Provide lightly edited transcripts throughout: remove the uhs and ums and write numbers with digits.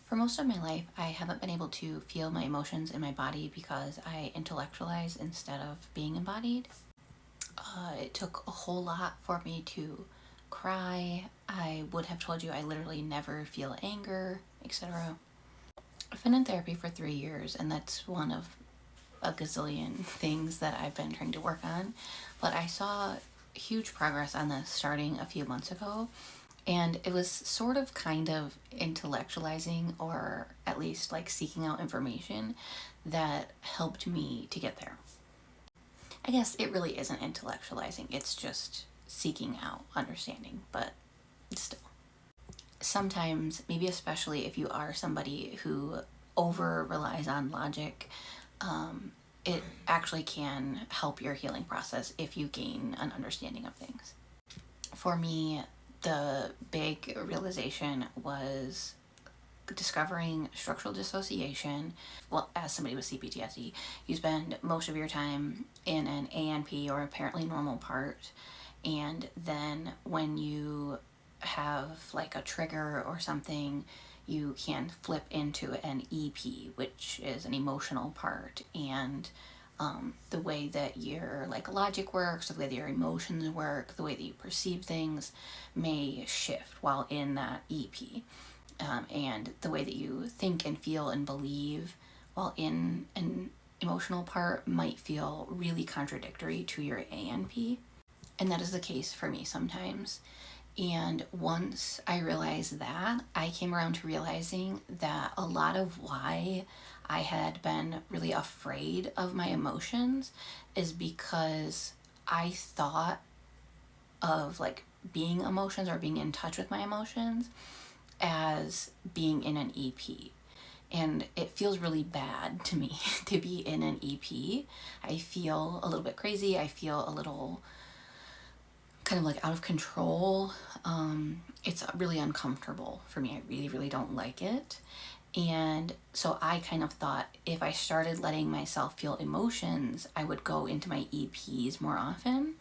For most of my life, I haven't been able to feel my emotions in my body because I intellectualize instead of being embodied. It took a whole lot for me to cry. I would have told you I literally never feel anger, etc. I've been in therapy for 3 years, and that's one of a gazillion things that I've been trying to work on. But I saw huge progress on this starting a few months ago, and it was sort of kind of intellectualizing, or at least like seeking out information that helped me to get there. I guess it really isn't intellectualizing, it's just seeking out understanding, but still. Sometimes, maybe especially if you are somebody who over relies on logic, it actually can help your healing process if you gain an understanding of things. For me, the big realization was discovering structural dissociation. Well, as somebody with CPTSD, you spend most of your time in an ANP, or apparently normal part, and then when you have like a trigger or something, you can flip into an EP, which is an emotional part, and the way that your like logic works, the way that your emotions work, the way that you perceive things may shift while in that EP. And the way that you think and feel and believe while in an emotional part might feel really contradictory to your ANP. And that is the case for me sometimes. And once I realized that, I came around to realizing that a lot of why I had been really afraid of my emotions is because I thought of like being emotions or being in touch with my emotions as being in an EP. And it feels really bad to me to be in an EP. I feel a little bit crazy. I feel a little kind of like out of control. It's really uncomfortable for me. I really, really don't like it. And so I kind of thought if I started letting myself feel emotions, I would go into my EPs more often.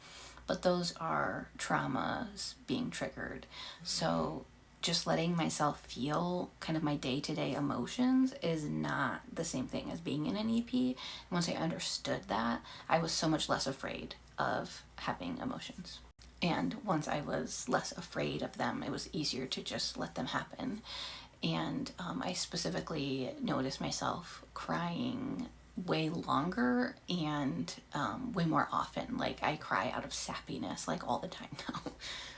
But those are traumas being triggered. So just letting myself feel kind of my day-to-day emotions is not the same thing as being in an EP. And once I understood that, I was so much less afraid of having emotions. And once I was less afraid of them, it was easier to just let them happen. And I specifically noticed myself crying way longer and way more often. Like I cry out of sappiness like all the time now.